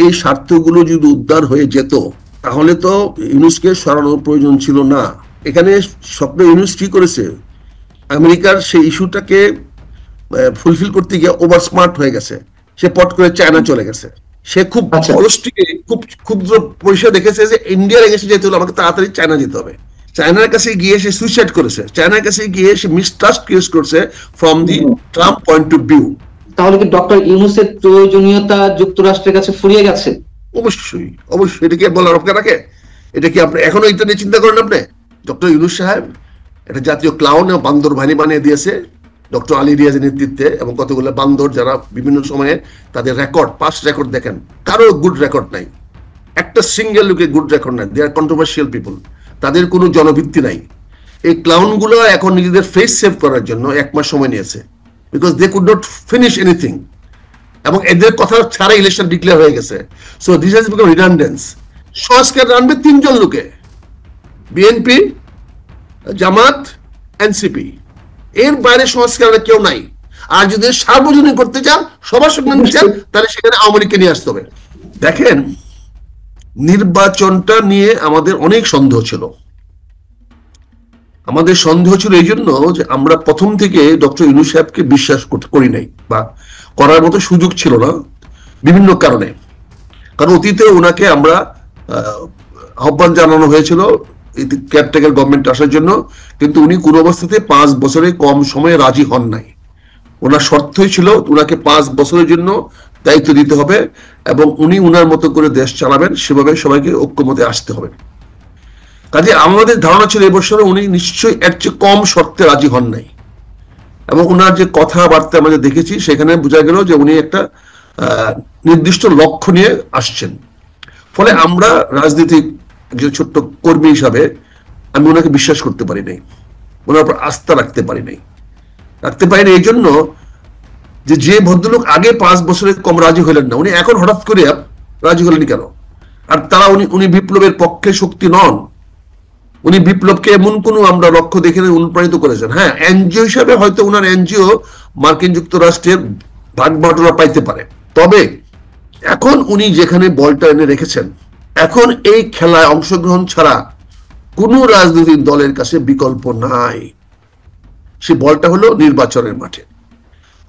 এই স্বার্থগুলো যদি উদ্ধার হয়ে যেত তাহলে তো ইউনুসকে সরানোর প্রয়োজন ছিল না। এখানে স্বপ্ন ইউনুস কি করেছে, আমেরিকার সেই ইস্যুটাকে ফুলফিল করতে গিয়ে ওভার স্মার্ট হয়ে গেছে, সে পট করে চায়না চলে গেছে। সে খুব অলসটিকে খুব ক্ষুদ্র পরিসরে দেখেছে যে ইন্ডিয়ার এগেন্সে যেতে হলে আমাকে তাড়াতাড়ি চায়না যেতে হবে। চায়নার কাছে গিয়ে সে সুইসাইড করেছে, চায়নার কাছে গিয়ে সে মিসট্রাস্ট ক্রিয়েট করছে from the Trump point of view. তাহলে কি ডক্টর ইউনূসের প্রয়োজনীয়তা যুক্তরাষ্ট্রের কাছে ফুরিয়ে গেছে? অবশ্যই অবশ্যই, এটা কি বলার অপেক্ষা রাখে? এটা কি আপনি এখনো এটা নিয়ে চিন্তা করেন? আপনি ডক্টর ইউনূস সাহেব একটা জাতীয় ক্লাউন এবং বান্দর বাহিনী বানিয়ে দিয়েছে ডক্টর আলী রিয়াজের নেতৃত্বে, এবং কতগুলো বান্দর যারা বিভিন্ন সময়ে তাদের রেকর্ড, পাস্ট রেকর্ড দেখেন, কারো গুড রেকর্ড নাই, একটা সিঙ্গেল লোকের গুড রেকর্ড নাই। দে আর কন্ট্রোভার্সিয়াল পিপল, তাদের কোনো জনভিত্তি নাই। এই ক্লাউনগুলো এখন নিজেদের ফেস সেভ করার জন্য 1 মাস সময় নিয়েছে, because they could not finish anything, এবং এদের কথা ছাড়া ইলেকশন ডিক্লেয়ার হয়ে গেছে। So this has become redundance. সংস্কার আনবে 3 জন লোকে, বিএনপি, জামাত, এনসিপি, এর বাইরে সংস্কার কেউ নাই। আর যদি সার্বজনীন করতে চান, সবার সঙ্গে নিতে চান, তাহলে সেখানে আওয়ামী লীগকে নিয়ে আসতে হবে। দেখেন, নির্বাচনটা নিয়ে আমাদের অনেক সন্দেহ ছিল। আমাদের সন্দেহ ছিল এই জন্য যে আমরা প্রথম থেকে ডক্টর ইউনূস সাহেবকে বিশ্বাস করি নাই, বা করার মতো সুযোগ ছিল না বিভিন্ন কারণে। কারণ অতীতে ওনাকে আমরা আহ্বান জানানো হয়েছিল কেয়ারটেকার গভর্নমেন্ট আসার জন্য, কিন্তু উনি কোনো অবস্থাতে 5 বছরে কম সময়ে রাজি হন নাই। ওনার শর্তই ছিল ওনাকে 5 বছরের জন্য দায়িত্ব দিতে হবে, এবং উনি উনার মতো করে দেশ চালাবেন, সেভাবে সবাইকে ঐক্যমতে আসতে হবে। কাজে আমাদের ধারণা ছিল এবছরে উনি নিশ্চয়ই এর চেয়ে কম শর্তে রাজি হন নাই, এবং ওনার যে কথাবার্তা আমরা দেখেছি সেখানে বোঝা গেল যে উনি একটা নির্দিষ্ট লক্ষ্য নিয়ে আসছেন। ফলে আমরা রাজনীতিক যে ছোট্ট কর্মী হিসাবে আমি ওনাকে বিশ্বাস করতে পারি নাই, ওনার উপর আস্থা রাখতে পারি নাই এই জন্য যে ভদ্রলোক আগে 5 বছরে কম রাজি হলেন না, উনি এখন হঠাৎ করে রাজি হলেন কেন? আর তারা উনি বিপ্লবের পক্ষে শক্তি নন। উনি বিপ্লবকে এমন কোন আমরা লক্ষ্য দেখে অনুপ্রাণিত করেছেন। হ্যাঁ, এনজিও হিসাবে হয়তো উনার এনজিও মার্কিন যুক্তরাষ্ট্রের ভাগ বাটোয়ারা পাইতে পারে, তবে এখন উনি যেখানে বলটা এনে রেখেছেন, এখন এই খেলায় অংশগ্রহণ ছাড়া কোনো রাজনৈতিক দলের কাছে বিকল্প নাই। সে বলটা হলো নির্বাচনের মাঠে।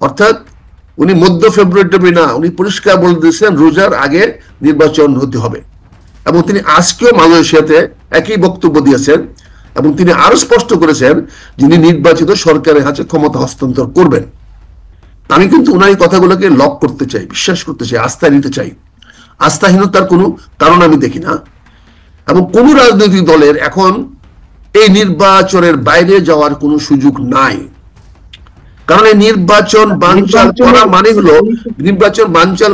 অর্থাৎ উনি মধ্য ফেব্রুয়ারি না, উনি পরিষ্কার বলে দিয়েছেন রোজার আগে নির্বাচন হতে হবে, এবং তিনি আজকেও মালয়েশিয়াতে একই বক্তব্য দিয়েছেন, এবং তিনি আরো স্পষ্ট করেছেন যিনি নির্বাচিত সরকারের হাতে ক্ষমতা হস্তান্তর করবেন। আমি কিন্তু উনার এই কথাগুলোকে লক করতে চাই, বিশ্বাস করতে চাই, আস্থা নিতে চাই। আস্থাহীনতার কোনো কারণ আমি দেখি না, এবং কোন রাজনৈতিক দলের এখন এই নির্বাচনের বাইরে যাওয়ার কোনো সুযোগ নাই। কারণ এই নির্বাচন বানচাল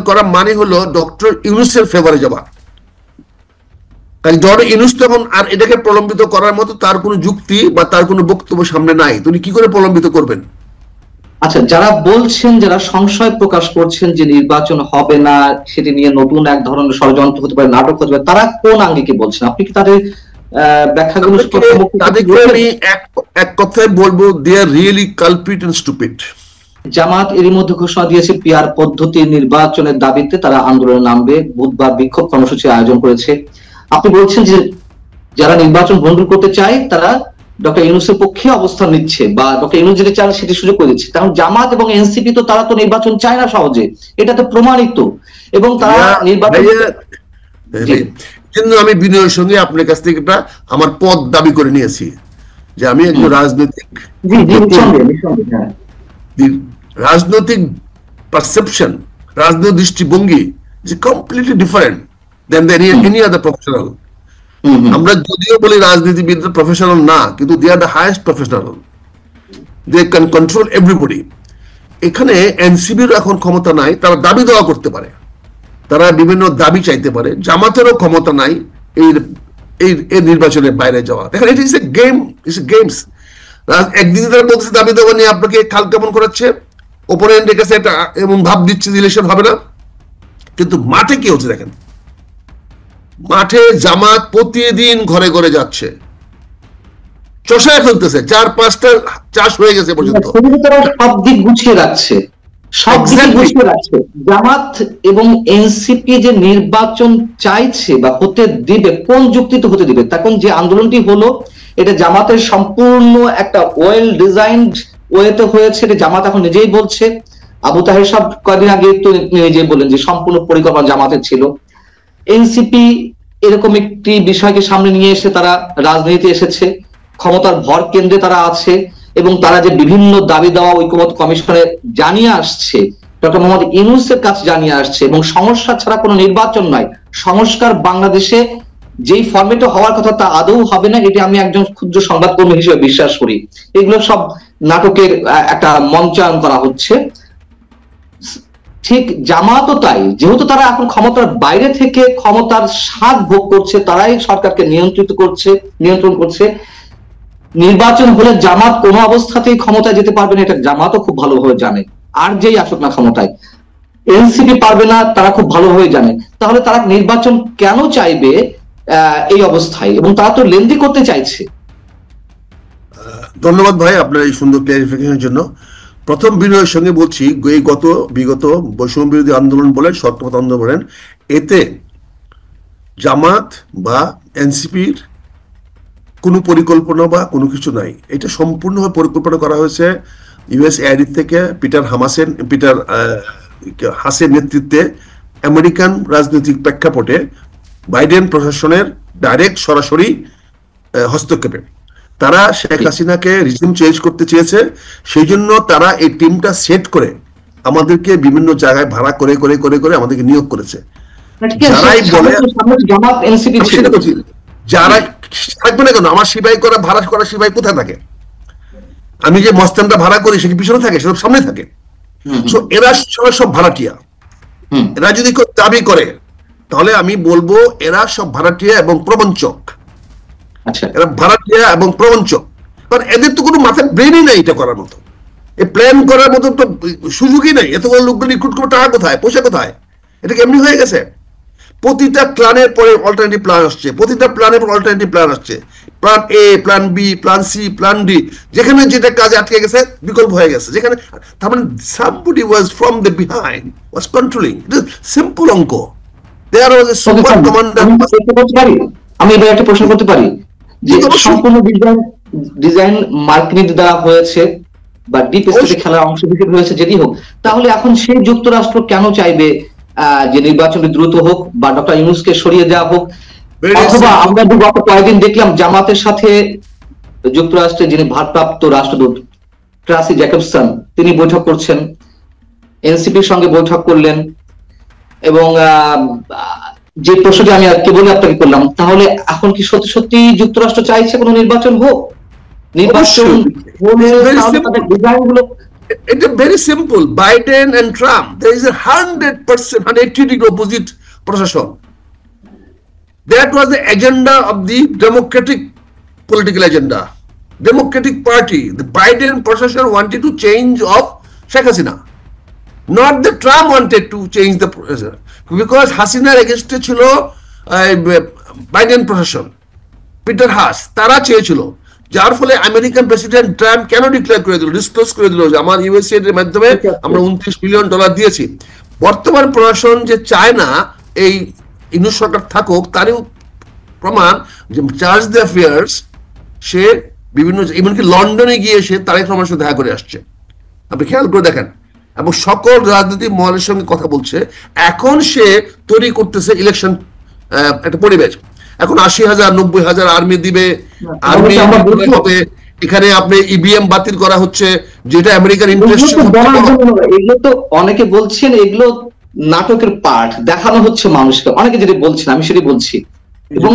করা মানে হলো ডক্টর ইউনূসের ফেভারে যাওয়া। কারণ ডক্টর ইউনূস তখন আর এটাকে প্রলম্বিত করার মতো তার কোনো যুক্তি বা তার কোনো বক্তব্য সামনে নাই। তিনি কি করে প্রলম্বিত করবেন? আচ্ছা, যারা বলছেন, যারা সংশয় প্রকাশ করছেন যে নির্বাচন হবে না, সেটি নিয়ে নতুন এক ধরনের ষড়যন্ত্র হতে পারে, নাটক হতে পারে, তারা কোন আঙ্গিকে বলছেন? আপনি কি তাদের ব্যাখ্যাগুলো? তাদেরকে আমি এক কথায় বলবো, they are really culprit and stupid. Jamaat এরই মধ্যে ঘোষণা দিয়েছে পিআর পদ্ধতির নির্বাচনের দাবিতে তারা আন্দোলনে নামবে, বুধবার বিক্ষোভ কর্মসূচি আয়োজন করেছে। আপনি বলছেন যে যারা নির্বাচন ভণ্ডুল করতে চায় তারা ডক্টর ইউনূসের পক্ষে অবস্থান নিচ্ছে, বা ডক্টর ইউনূস যেটা চান সেটি সুযোগ করে দিচ্ছে। কারণ জামাত এবং এনসিপি তো তারা তো নির্বাচন চায় না সহজে, এটা তো প্রমাণিত, এবং তারা নির্বাচন। কিন্তু আমি বিনয়ের সঙ্গে আপনার কাছ থেকে আমার পদ দাবি করে নিয়েছি যে আমি একজন রাজনৈতিক পারসেপশন, রাজনৈতিক দৃষ্টিভঙ্গি যে completely different than any other professional. আমরা যদিও বলি রাজনীতিবিদরা প্রফেশনাল না, কিন্তু they are the highest professional, they can control everybody. এখানে এনসিবির এখন ক্ষমতা নাই, তারা দাবি দেওয়া করতে পারে, তারা বিভিন্ন দাবি চাইতে পারে। জামাতেরও ক্ষমতা নাই এই নির্বাচনের বাইরে যাওয়া। দেখেন, it is a game, it's a games. একদিন তারা বলতেছে দাবি দেওয়া নিয়ে আপনাকে খাল কেমন করাচ্ছে, ওপোনেন্টের কাছে একটা এমন ভাব দিচ্ছে ইলেকশন হবে না, কিন্তু মাঠে কি হচ্ছে দেখেন। মাঠে জামাত প্রতিদিন ঘরে ঘরে যাচ্ছে, চষায় ফেলতেছে, 4-5টা চাষ হয়ে গেছে পর্যন্ত, সব দিক গুছিয়ে রাখছে। সব দিকে বুঝতে রাখছে জামাত এবং এনসিপি যে নির্বাচন চাইছে বা হতে দিবে, কোন যুক্তিতে হতে দিবে? তখন যে আন্দোলনটি হলো এটা জামাতের সম্পূর্ণ একটা ওয়েল ডিজাইনড ওয়েতে হয়েছে, এটা জামাত এখন নিজেই বলছে। আবু তাহের সাহেব কয়েকদিন আগে তো নিজেই বললেন যে সম্পূর্ণ পরিকল্পনা জামাতের ছিল। এনসিপি এরকম একটি বিষয়কে সামনে নিয়ে এসে তারা রাজনীতি এসেছে, ক্ষমতার ভর কেন্দ্রে তারা আছে এবং তারা যে বিভিন্ন দাবি দেওয়া ঐকমত্য কমিশনে জানিয়ে আসছে, ডক্টর মোহাম্মদ ইউনূসের কাছে জানিয়ে আসছে, এবং সংস্কার ছাড়া কোনো নির্বাচন নয়, সংস্কার বাংলাদেশে যেই ফরম্যাটে হওয়ার কথা তা আদৌ হবে না, এটি আমি একজন ক্ষুদ্র সংবাদকর্মী হিসেবে বিশ্বাস করি। এগুলো সব নাটকের একটা মঞ্চায়ন করা হচ্ছে। ঠিক জামাতও তাই, যেহেতু তারা এখন ক্ষমতার বাইরে থেকে ক্ষমতার স্বাদ ভোগ করছে, তারাই সরকারকে নিয়ন্ত্রণ করছে। নির্বাচন হলে জামাত কোনো অবস্থাতেই ক্ষমতায় যেতে পারবে না, এটা জামাতও খুব ভালোভাবে জানে। আর যেই আসুক না ক্ষমতায়, এনসিপি পারবে না, তারা খুব ভালোভাবে জানে। তাহলে তারা নির্বাচন কেন চাইবে এই অবস্থায়? এবং তারা তো লেন্দি করতে চাইছে। ধন্যবাদ ভাই আপনার এই সুন্দর ক্লারিফিকেশনের জন্য। প্রথম বিনয়ের সঙ্গে বলছি, এই বিগত বৈষম্য বিরোধী আন্দোলন বলেন, সত্যপথ আন্দোলন বলেন, এতে জামাত বা এনসিপির কোনো পরিকল্পনা বা কোনো কিছু নাই। এটা সম্পূর্ণভাবে পরিকল্পনা করা হয়েছে ইউএসএআইডি থেকে পিটার হাসের নেতৃত্বে আমেরিকান রাজনৈতিক প্রেক্ষাপটে বাইডেন প্রশাসনের ডাইরেক্ট সরাসরি হস্তক্ষেপে। তারা শেখ হাসিনাকে রিজিম চেঞ্জ করতে চেয়েছে, সেই জন্য তারা এই টিমটা সেট করে আমাদেরকে বিভিন্ন জায়গায় ভাড়া করে করে করে করে আমাদেরকে নিয়োগ করেছে। যারাই বলে যারা থাকবে না কেন, আমার সিপাই করা ভাড়া করা সিপাই কোথায় থাকে? আমি যে মস্তানটা ভাড়া করি সে কি পিছনে থাকে? সেসব সামনে থাকে। এরা সব ভাড়াটিয়া। এরা যদি দাবি করে তাহলে আমি বলবো এরা সব ভাড়াটিয়া এবং প্রবঞ্চক। এরা ভাড়াটিয়া এবং প্রবঞ্চক, কারণ এদের তো কোনো মাথায় ব্রেনই নাই এটা করার মতো, এই প্ল্যান করার মতো তো সুযোগই নাই। এতগুলো লোকগুলো রিক্রুট করে টাকা কোথায়, পয়সা কোথায়? এটা কেমনি হয়ে গেছে? প্রতিটা প্ল্যানের পরে অল্টারনেটিভ প্ল্যান আসছে, প্রতিটা প্ল্যানের পর অল্টারনেটিভ প্ল্যান আসছে। Plan A, plan B, plan C, plan D, যেখানে যেটা কাজে আটকে গেছে বিকল্প হয়ে গেছে। যেখানে তার মানে somebody was from the behind was controlling. It is simple অঙ্ক। There was a super commander. আমি এবার একটা প্রশ্ন করতে পারি যে সম্পূর্ণ ডিজাইন মার্কেট দ্বারা হয়েছে বা ডিপ স্টেটে খেলার অংশ হিসেবে হয়েছে, যেটি হোক, তাহলে এখন সেই যুক্তরাষ্ট্র কেন চাইবে যে নির্বাচনটি দ্রুত হোক বা ডক্টর ইউনূসকে সরিয়ে দেওয়া হোক? অথবা আমরা গত কয়েকদিন দেখলাম জামাতের সাথে যুক্তরাষ্ট্রের যিনি ভারপ্রাপ্ত রাষ্ট্রদূত ট্রাসি জ্যাকবসন তিনি বৈঠক করছেন, এনসিপির সঙ্গে বৈঠক করলেন। এবং যে প্রশ্নটি আমি কেবলই আপনাকে করলাম, তাহলে এখন কি সত্যি সত্যি যুক্তরাষ্ট্র চাইছে কোনো নির্বাচন হোক? নির্বাচন It's very simple. Biden and Trump, there is a 100%, 180-degree opposite procession. That was the agenda of the Democratic political agenda. Democratic Party, the Biden procession wanted to change of Sheikh Hasina. Not that Trump wanted to change the procession. Because Hasina against chilo Biden procession. Peter Haas, তারা চেয়েছিল, যার ফলে American president Trump কেন declare করে দিল, disclose করে দিল যে আমার ইউএসএ এর মাধ্যমে আমরা $29 বিলিয়ন দিয়েছি। বর্তমান প্রশাসন যে চায় না এই ইউনূস সরকার থাকুক, তারই প্রমাণ যে চার্জ দ্য অ্যাফেয়ার্স সে বিভিন্ন, এমনকি লন্ডনে গিয়ে সে তারেক রহমানের সাথে দেখা করে আসছে। আপনি খেয়াল করে দেখেন, এবং সকল রাজনৈতিক মহলের সঙ্গে কথা বলছে। এখন সে তৈরি করতেছে ইলেকশন একটা পরিবেশ। এখন 80,000 90,000 আর্মি দিবে, আর্মি হবে, এখানে আপনি ইভিএম বাতিল করা হচ্ছে, যেটা আমেরিকান ইন্টারেস্ট। এগুলো তো অনেকে বলছেন এগুলো নাটকের পার্ট, দেখানো হচ্ছে মানুষকে, অনেকে যেটা বলছেন আমি সেটাই বলছি। এবং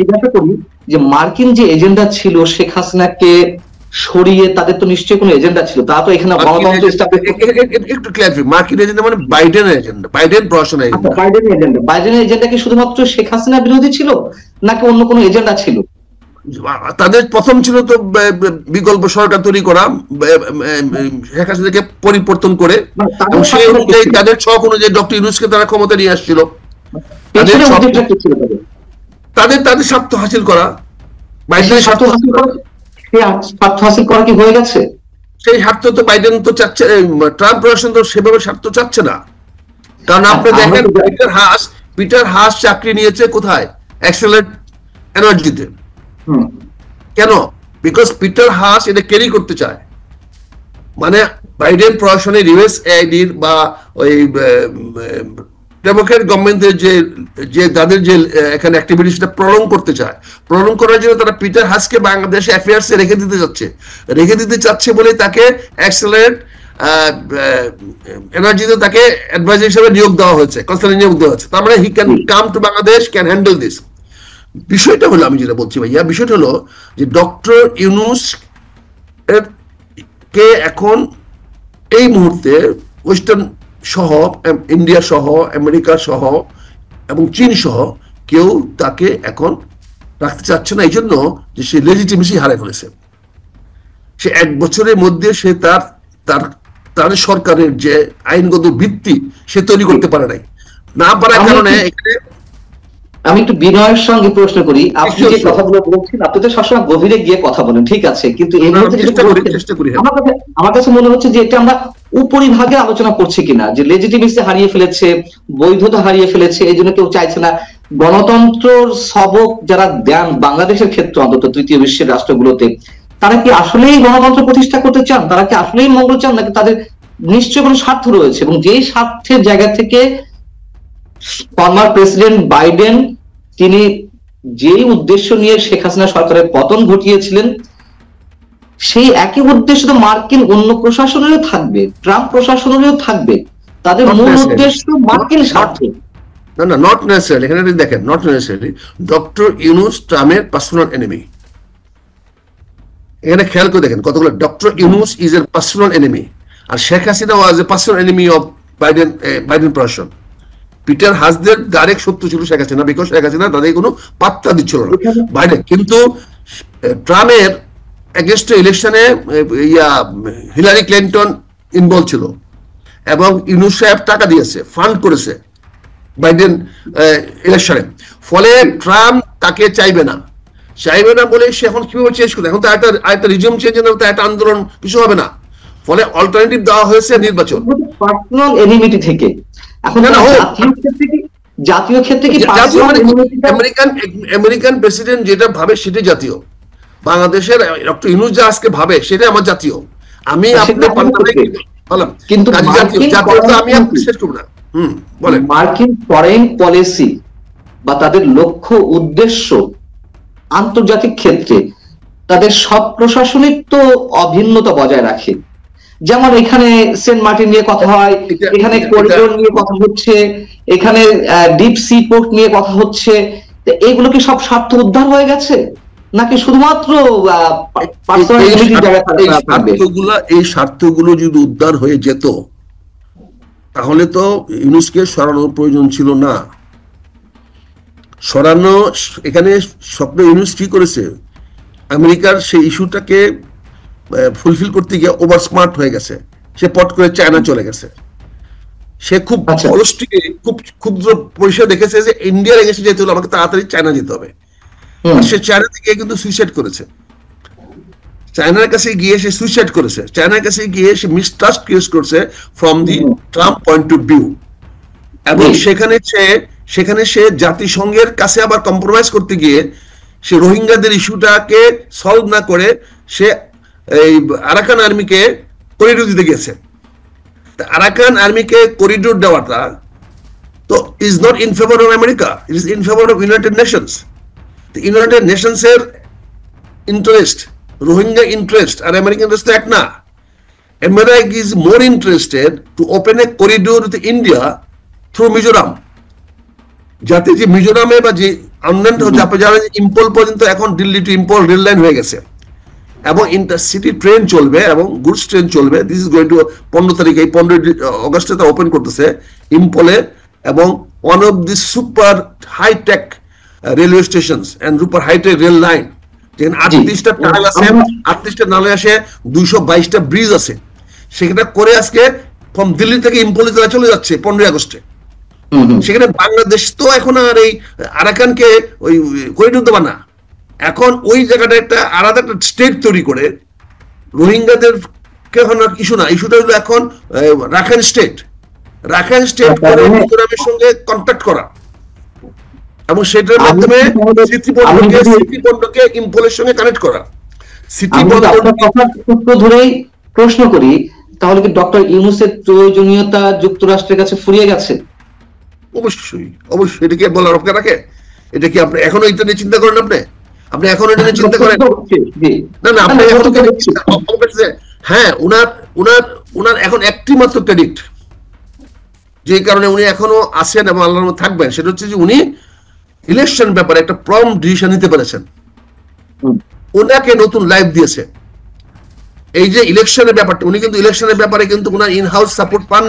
জিজ্ঞাসা করি যে মার্কিন যে এজেন্ডা ছিল শেখ হাসিনাকে সরিয়ে, তাদের তো নিশ্চয়ই কোনো এজেন্ডা ছিল, তা তো এখানে গণতন্ত্র একটু ক্লিয়ার। মার্কিন এজেন্ডা মানে বাইডেনের এজেন্ডা, বাইডেন প্রশাসনের এজেন্ডা। বাইডেনের এজেন্ডা কি শুধুমাত্র শেখ হাসিনা বিরোধী ছিল নাকি অন্য কোনো এজেন্ডা ছিল? তাদের প্রথম ছিল তো বিকল্প সরকার তৈরি করা, শেখ হাসিনাকে পরিবর্তন করে, এবং সেই অনুযায়ী তাদের ছক অনুযায়ী ডক্টর ইউনূসকে তারা ক্ষমতা নিয়ে আসছিল। তাদের স্বার্থ হাসিল করা, স্বার্থ হাসিল করা কি হয়ে গেছে? সেই স্বার্থ তো বাইডেন তো চাচ্ছে, ট্রাম্প প্রশাসন তো সেভাবে স্বার্থ চাচ্ছে না। কারণ আপনি দেখেন পিটার হাস চাকরি নিয়েছে কোথায়? এক্সেলেন্ট এনার্জিতে। কেন? বিকজ পিটার হাস এটা ক্যারি করতে চায়। মানে বাইডেন প্রশাসনের ইউএসএআইডির বা ওই ডেমোক্রেট গভর্নমেন্টের যে তাদের যে এখানে অ্যাক্টিভিটি সেটা প্রলং করতে চায়। প্রলং করার জন্য তারা পিটার হাসকে বাংলাদেশ অ্যাফেয়ার্সে রেখে দিতে চাচ্ছে বলে তাকে এক্সেলেন্ট এনার্জিতে তাকে অ্যাডভাইজার হিসেবে নিয়োগ দেওয়া হয়েছে, কনসালটেন্ট নিয়োগ দেওয়া হয়েছে। তার মানে he can come to Bangladesh, can handle this. বিষয়টা হলো, আমি যেটা বলছি ভাইয়া, বিষয়টা হলো যে ডক্টর ইউনূস কে এখন এই মুহূর্তে ওয়েস্টার্ন সহ, ইন্ডিয়া সহ, আমেরিকা সহ এবং চীন সহ কেউ তাকে এখন রাখতে চাচ্ছে না, এই জন্য যে সে লেজিটিমেসি হারিয়ে ফেলেছে। সে 1 বছরের মধ্যে সে তার সরকারের যে আইনগত ভিত্তি সে তৈরি করতে পারে নাই, না পারার কারণে এখানে আমি একটু বিনয়ের সঙ্গে প্রশ্ন করি। আপনি যে কথাগুলো বলছেন, আপনি তো সবসময় গভীরে গিয়ে কথা বলেন, ঠিক আছে, কিন্তু এই মুহূর্তে আমার কাছে মনে হচ্ছে যে এটা আমরা উপরিভাগে আলোচনা করছি কিনা, যে লেজিটিমেসি হারিয়ে ফেলেছে, বৈধতা হারিয়ে ফেলেছে, এই জন্য কেউ চাইছে না। গণতন্ত্রের সবক যারা দেন বাংলাদেশের ক্ষেত্রে, অন্তত তৃতীয় বিশ্বের রাষ্ট্রগুলোতে, তারা কি আসলেই গণতন্ত্র প্রতিষ্ঠা করতে চান? তারা কি আসলেই মঙ্গল চান, নাকি তাদের নিশ্চয় কোনো স্বার্থ রয়েছে? এবং যেই স্বার্থের জায়গা থেকে ফর্মার প্রেসিডেন্ট বাইডেন তিনি যেই উদ্দেশ্য নিয়ে শেখ হাসিনা সরকারের পতন ঘটিয়েছিলেন, সেই একই উদ্দেশ্য তো মার্কিন অন্য প্রশাসনেরও থাকবে, ট্রাম্প প্রশাসনেরও থাকবে। তাদের মূল উদ্দেশ্য মার্কিন স্বার্থ। না, নট নেসেসারি। এখানে দেখেন, নট নেসেসারি। ডক্টর ইউনূস ট্রাম্পের পার্সোনাল এনিমি। এখানে খেয়াল করে দেখেন কতগুলো, doctor Yunus is a personal enemy, আর Sheikh Hasina was a personal enemy of Biden প্রশাসন। পিটার হাসদের ডাইরেক্ট শত্রু ছিল শেখ হাসিনা, বিকজ শেখ হাসিনা তাদের কোনো পাত্তা দিচ্ছিল না বাইডেন। কিন্তু ট্রাম্পের এগেনস্ট ইলেকশনে হিলারি ক্লিন্টন ইনভলভ ছিল এবং ইউনূস সাহেব টাকা দিয়েছে, ফান্ড করেছে বাইডেন ইলেকশনে। ফলে ট্রাম্প তাকে চাইবে না বলে সে এখন কিভাবে চেঞ্জ করবে? এখন তো একটা রিজিউম চেঞ্জ না, একটা আন্দোলন কিছু হবে না। ফলে অল্টারনেটিভ দেওয়া হয়েছে নির্বাচন। পার্সোনাল এনিমিটি থেকে এখন জাতীয় ক্ষেত্রে কি আমেরিকান প্রেসিডেন্ট যেটা ভাবে সেটা জাতীয়। বাংলাদেশের ডক্টর ইউনূস যা আজকে ভাবে সেটা আমার জাতীয়। আমি মার্কিন ফরেন পলিসি বা তাদের লক্ষ্য উদ্দেশ্য আন্তর্জাতিক ক্ষেত্রে তাদের সব প্রশাসনিক তো অভিন্নতা বজায় রাখে। যেমন এখানে সেন্ট মার্টিন নিয়ে কথা হয়, এখানে করিডোর নিয়ে কথা হচ্ছে, এখানে ডিপ সি পোর্ট নিয়ে কথা হচ্ছে। এগুলো কি সব স্বার্থ উদ্ধার হয়ে গেছে, নাকি শুধুমাত্র এই স্বার্থগুলো যদি উদ্ধার হয়ে যেত তাহলে তো ইউনূসকে সরানোর প্রয়োজন ছিল না। সরানো, এখানে স্বপ্ন ইউনূস কি করেছে, আমেরিকার সেই ইস্যুটাকে ফুলফিল করতে গিয়ে ওভার স্মার্ট হয়ে গেছে। সে পট করে চায়না চলে গেছে। সে খুব খুব ক্ষুদ্র পরিসরে দেখেছে যে ইন্ডিয়ার এগেন্সে যেতে হলে আমাকে তাড়াতাড়ি চায়না যেতে হবে। সে চায়না থেকে কিন্তু সুইসাইড করেছে। চায়নার কাছে গিয়ে সে সুইসাইড করেছে। চায়নার কাছে গিয়ে সে মিসট্রাস্ট ক্রিয়েট করছে from the Trump point of view. এবং সেখানে সে জাতিসংঘের কাছে আবার কম্প্রোমাইজ করতে গিয়ে সে রোহিঙ্গাদের ইস্যুটাকে সলভ না করে সে এই আরাকান আর্মিকে করিডোর দিতে গেছে। আরাকান আর্মিকে করিডোর দেওয়াটা তো is not in favour of America, it is in favour of United Nations. United Nations এর ইন্টারেস্ট, রোহিঙ্গা ইন্টারেস্ট আর আমেরিকান ইন্টারেস্ট এক না। America is more interested to open a corridor with India through Mizoram, যাতে যে মিজোরামে বা যে আনন্দ যারা ইম্পল পর্যন্ত এখন Delhi to Imphal rail line হয়ে গেছে এবং ইন্টারসিটি ট্রেন চলবে এবং গুডস ট্রেন চলবে। দিস ইজ গোয়িং টু 15 তারিখে, এই 15 অগস্টে তা ওপেন করতেছে ইম্পলে। এবং one of the super high tech railway stations and super high tech rail line, যেখানে 38টা টানেল আছে, 38টা নালে আসে, 222টা ব্রিজ আছে। সেখানে করে আজকে ফ্রম দিল্লি থেকে ইম্পলে তারা চলে যাচ্ছে 15 আগস্টে। সেখানে বাংলাদেশ তো এখন আর এই আরাকানকে ওই করিডোর দেবা না। এখন ওই জায়গাটা একটা আলাদা একটা স্টেট তৈরি করে রোহিঙ্গাদের এখন ইস্যু না, ইস্যুটা হলো এখন রাখাইন স্টেট মিজোরামের সঙ্গে কন্ট্যাক্ট করা এবং সেটার মাধ্যমে সিটিপন্ডকে ইম্পলের সঙ্গে কানেক্ট করা। সূত্র ধরেই প্রশ্ন করি, তাহলে কি ডক্টর ইউনূসের প্রয়োজনীয়তা যুক্তরাষ্ট্রের কাছে ফুরিয়ে গেছে? অবশ্যই এটা কি বলার অপেক্ষা রাখে? এটা কি আপনি এখনো এটা নিয়ে চিন্তা করেন? আপনি এখনো এটা নিয়ে চিন্তা করেন? না আপনি এখন হ্যাঁ, উনার এখন একটি মাত্র ক্রেডিট যে কারণে উনি এখনো আছেন এবং আল্লাহর মধ্যে থাকবেন, সেটা হচ্ছে যে উনি ইলেকশন ব্যাপারে একটা প্রম্পট ডিসিশন নিতে পেরেছেন। ওনাকে নতুন লাইফ দিয়েছে এই যে ইলেকশনের ব্যাপারটা। উনি কিন্তু ইলেকশনের ব্যাপারে কিন্তু উনার ইন হাউস সাপোর্ট পান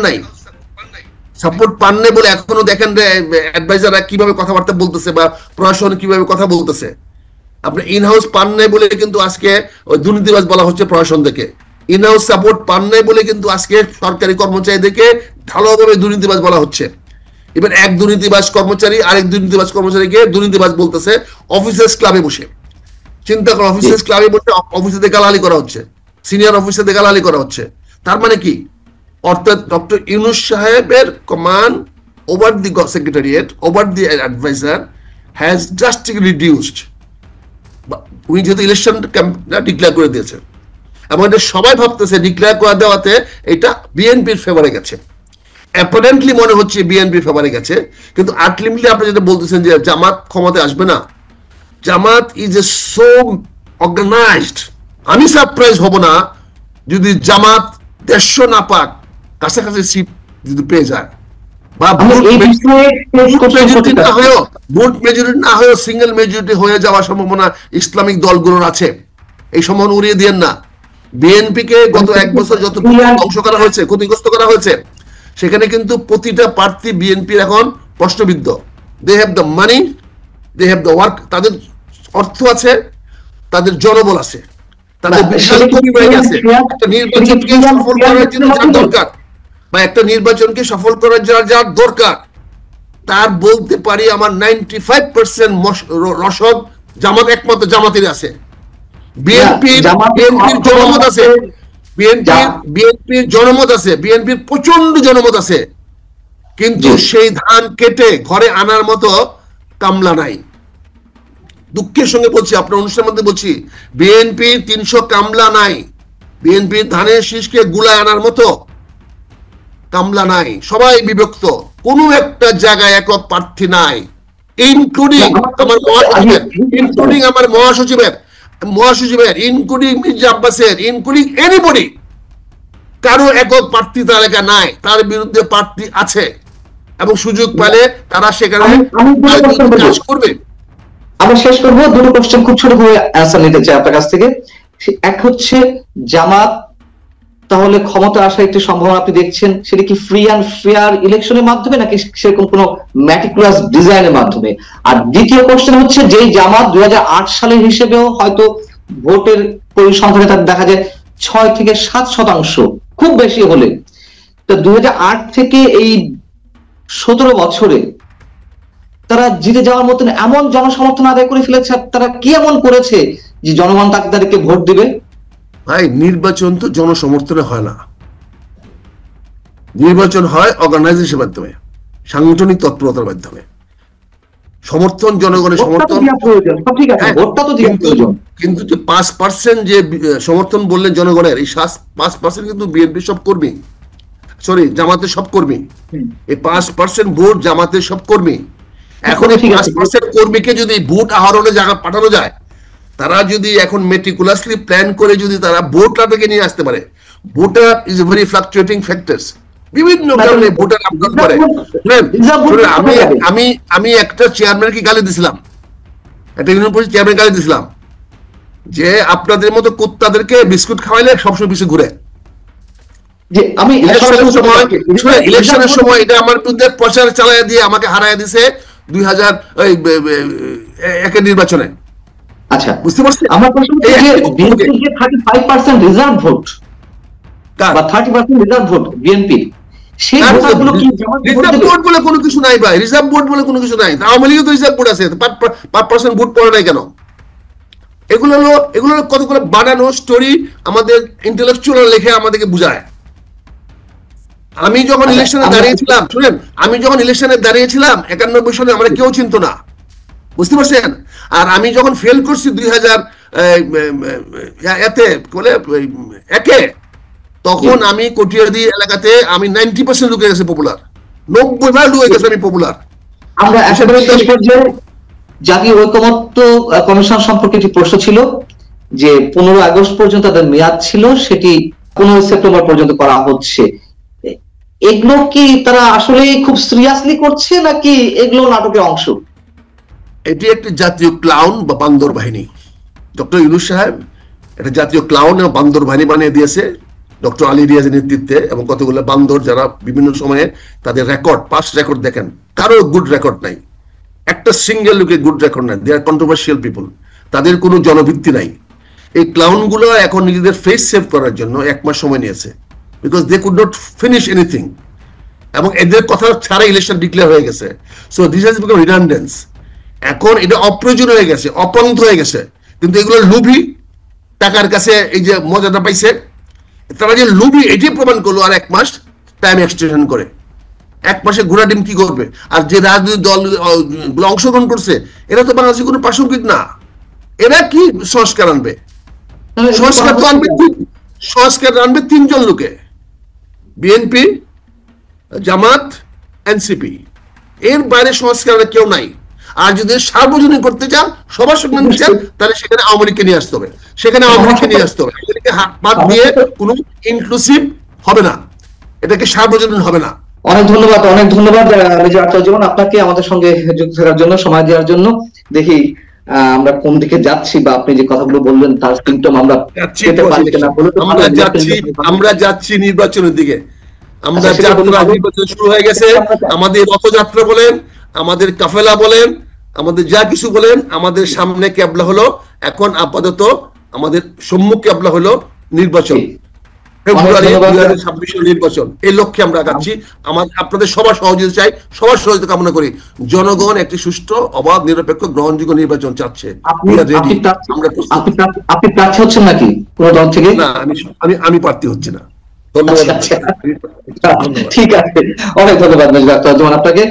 নাই বলে এখনো দেখেন যে অ্যাডভাইজাররা কিভাবে কথাবার্তা বলতেছে বা প্রশাসন কিভাবে কথা বলতেছে। আপনি ইন হাউস পান নাই বলে কিন্তু আজকে ওই দুর্নীতিবাজ বলা হচ্ছে প্রশাসন থেকে। ইন হাউস সাপোর্ট পান নাই বলে কিন্তু আজকে সরকারি কর্মচারীদেরকে ঢালাওভাবে দুর্নীতিবাজ বলা হচ্ছে। এবার এক দুর্নীতিবাজ কর্মচারী আরেক দুর্নীতিবাজ কর্মচারীকে দুর্নীতিবাজ বলতেছে অফিসার্স ক্লাবে বসে। চিন্তা করো, অফিসার্স ক্লাবে বসে অফিসে গালাগালি করা হচ্ছে, সিনিয়র অফিসারদের গালাগালি করা হচ্ছে। তার মানে কি? অর্থাৎ ডক্টর ইউনূস সাহেবের command over the secretariat, over the adviser has drastically reduced. উনি যেহেতু ইলেকশন ডিক্লেয়ার করে দিয়েছেন এবং এটা সবাই ভাবতেছে ডিক্লেয়ার করে দেওয়াতে এটা বিএনপির ফেভারে গেছে। অ্যাপারেন্টলি মনে হচ্ছে বিএনপির ফেভারে গেছে, কিন্তু আলটিমেটলি আপনি যেটা বলতেছেন যে জামাত ক্ষমতায় আসবে না, জামাত ইজ এ সো অর্গানাইজড। আমি সারপ্রাইজ হব না যদি জামাত 150 না পাক, কাছাকাছি সিট যদি পেয়ে যায় বা ভোট মেজরিটি না হয়েও সিঙ্গেল মেজরিটি হয়ে যাওয়ার সম্ভাবনা ইসলামিক দলগুলোর আছে। এই সম্ভাবনা উড়িয়ে দিয়েন না। বিএনপিকে গত 1 বছর যত ধ্বংস করা হয়েছে, ক্ষতিগ্রস্ত করা হয়েছে, সেখানে কিন্তু প্রতিটা প্রার্থী বিএনপির এখন প্রশ্নবিদ্ধ। They have the money, they have the work, তাদের অর্থ আছে, তাদের জনবল আছে, তাদের বিশাল কর্মী বাহিনী আছে। একটা নির্বাচনকে সফল করার জন্য যার দরকার বা একটা নির্বাচনকে সফল করার যার দরকার, তার বলতে পারি আমার 95% রসদ জামাত, একমাত্র জামাতের আছে। বিএনপির জনমত আছে, বিএনপির জনমত আছে, বিএনপির প্রচন্ড জনমত আছে, কিন্তু সেই ধান কেটে ঘরে আনার মতো কামলা নাই। দুঃখের সঙ্গে বলছি, আপনার অনুষ্ঠানের মধ্যে বলছি, বিএনপির 300 কামলা নাই, বিএনপির ধানের শীষকে গুলায় আনার মতো কামলা নাই। সবাই বিভক্ত, কোনো একটা জায়গায় একক প্রার্থী নাই, ইনক্লুডিং আমার মহাসচিবের, ইনক্লুডিং মির্জা আব্বাসের, ইনক্লুডিং এনিবডি। কারো একক প্রার্থী তালিকা নাই, তার বিরুদ্ধে প্রার্থী আছে এবং সুযোগ পেলে তারা সেখানে কাজ করবে। আমরা শেষ করবো, দুটো কোশ্চেন খুব ছোট করে অ্যান্সার নিতে চাই আপনার কাছ থেকে। এক হচ্ছে, জামাত তাহলে ক্ষমতা আসার একটি সম্ভাবনা আপনি দেখছেন, সেটা কি ফ্রি অ্যান্ড ফেয়ার ইলেকশনের মাধ্যমে নাকি সেরকম কোনো ম্যাটিকুলাস ডিজাইনের মাধ্যমে? আর দ্বিতীয় কোশ্চেন হচ্ছে, যেই জামাত 2008 সালের হিসেবেও হয়তো ভোটের পরিসংখ্যানে তার দেখা যায় 6 থেকে 7% খুব বেশি হলে, তো 2008 থেকে এই 17 বছরে তারা জিতে যাওয়ার মতন এমন জনসমর্থন আদায় করে ফেলেছে, তারা কি এমন করেছে যে জনগণ তাদেরকে ভোট দিবে? ভাই, নির্বাচন তো জনসমর্থনে হয় না, নির্বাচন হয় অর্গানাইজেশনের মাধ্যমে, সাংগঠনিক তৎপরতার মাধ্যমে। সমর্থন জনগণের সমর্থন, কিন্তু যে 5% যে সমর্থন বললেন জনগণের, এই 5% কিন্তু বিএনপি সব কর্মী, সরি জামাতের সব কর্মী। এই 5% ভোট জামাতের সব কর্মী। এখন এই 5% কর্মীকে যদি ভোট আহরণে জায়গা পাঠানো যায়, তারা যদি এখন মেটিকুলাসলি প্ল্যান করে যদি তারা ভোটার থেকে নিয়ে আসতে পারে, voter is a very fluctuating factors, বিভিন্ন কারণে ভোটার আপডেট করে। আমি একটা চেয়ারম্যানকে গালি দিছিলাম, একটা ইউনিয়ন পরিষদ চেয়ারম্যান গালি দিছিলাম যে আপনাদের মতো কুত্তাদেরকে বিস্কুট খাওয়াইলে সবসময় পিছু ঘুরে। ইলেকশনের সময় এটা আমার বিরুদ্ধে প্রচার চালাইয়া দিয়ে আমাকে হারাইয়া দিছে 2001 নির্বাচনে। আচ্ছা, বুঝতে পারছি। আমার প্রশ্ন হচ্ছে যে বিএনপি যে 35% রিজার্ভ ভোট বা 30% রিজার্ভ ভোট বিএনপি, সেই ভোটগুলো কি রিজার্ভ ভোট বলে কোনো কিছু নাই ভাই, রিজার্ভ ভোট বলে কোনো কিছু নাই। আওয়ামী লীগের তো রিজার্ভ ভোট আছে, 5% ভোট পড়ে নাই কেন? এগুলো কতগুলো বানানো স্টোরি আমাদের ইন্টেলেকচুয়াল লেখে আমাদেরকে বুঝায়। আমি যখন ইলেকশনে দাঁড়িয়েছিলাম, শুনেন, আমি যখন ইলেকশনে দাঁড়িয়েছিলাম 91 সালে আমরা কেউ চিনতো না, বুঝতে পারছেন? আর আমি যখন ফেল করছি 2000 বলে একে, তখন আমি কটিয়াদি এলাকাতে আমি 90% ঢুকে গেছে পপুলার, 90% ঢুকে গেছে আমি পপুলার। আমরা একেবারে শেষ পর্যায়ে জাতীয় ঐকমত্য কমিশন সম্পর্কে একটি প্রশ্ন ছিল যে 15 আগস্ট পর্যন্ত তাদের মেয়াদ ছিল, সেটি 15 সেপ্টেম্বর পর্যন্ত করা হচ্ছে। এগুলো কি তারা আসলে খুব সিরিয়াসলি করছে নাকি এগুলো নাটকের অংশ? এটি একটি জাতীয় ক্লাউন বা বান্দর বাহিনী। ডক্টর ইউনূস সাহেব একটা জাতীয় ক্লাউন এবং বান্দর বাহিনী বানিয়ে দিয়েছে ডক্টর আলী রিয়াজের নেতৃত্বে, এবং কতগুলো বান্দর যারা বিভিন্ন সময়ে তাদের রেকর্ড, পাস্ট রেকর্ড দেখেন, কারো গুড রেকর্ড নাই, একটা সিঙ্গেল লোকের গুড রেকর্ড নাই। দে আর কন্ট্রোভার্সিয়াল পিপল, তাদের কোনো জনভিত্তি নাই। এই ক্লাউনগুলো এখন নিজেদের ফেস সেভ করার জন্য 1 মাস সময় নিয়েছে, because they could not finish anything, এবং এদের কথা ছাড়া ইলেকশন ডিক্লেয়ার হয়ে গেছে। So this has become redundance. এখন এটা অপ্রয়োজন হয়ে গেছে, অপন্থ হয়ে গেছে। কিন্তু এগুলো লোভী, টাকার কাছে এই যে মজাটা পাইছে, তারা যে লোভী এটি প্রমাণ করলো। আর 1 মাস টাইম এক্সটেনশন করে 1 মাসে ঘোড়া ডিম কি করবে? আর যে রাজনৈতিক দল অংশগ্রহণ করছে এরা তো বাংলাদেশের কোনো প্রাসঙ্গিক না। এরা কি সংস্কার আনবে? সংস্কার তো আনবে, সংস্কার আনবে 3 জন লোকে, বিএনপি, জামাত, এনসিপি। এর বাইরে সংস্কার কেউ নাই। আর যদি সার্বজনীন করতে চান, সবার সঙ্গে নিতে চান, তাহলে সেখানে আওয়ামী লীগকে নিয়ে আসতে হবে, সেখানে আওয়ামী লীগকে নিয়ে আসতে হবে। এদেরকে হাত পাত দিয়ে কোনো ইনক্লুসিভ হবে না, এটাকে সার্বজনীন হবে না। অনেক ধন্যবাদ, অনেক ধন্যবাদ মেজর আখতারুজ্জামান আপনাকে আমাদের সঙ্গে যুক্ত থাকার জন্য, সময় দেওয়ার জন্য। দেখি আমরা কোন দিকে যাচ্ছি, বা আপনি যে কথাগুলো বললেন তার সিম্পটম আমরা পেতে পারি কিনা। আমরা যাচ্ছি নির্বাচনের দিকে। আমরা যাত্রা, নির্বাচন শুরু হয়ে গেছে। আমাদের রথযাত্রা বলেন, আমাদের কাফেলা বলেন, আমাদের যা কিছু বলেন, আমাদের সামনে ক্যাবলা হলো এখন আপাতত, আমাদের সম্মুখ ক্যাবলা হলো নির্বাচন, ফেব্রুয়ারি 2026 নির্বাচন। এই লক্ষ্যে আমরা আগাচ্ছি। আপনাদের সবার সহযোগিতা চাই, সবার সহযোগিতা কামনা করি। জনগণ একটি সুষ্ঠু, অবাধ, নিরপেক্ষ, গ্রহণযোগ্য নির্বাচন চাচ্ছে। আপনি প্রার্থী হচ্ছেন নাকি কোন দল থেকে? না, আমি প্রার্থী হচ্ছি না। ধন্যবাদ। ঠিক আছে, অনেক ধন্যবাদ মেজর আখতারুজ্জামান আপনাকে।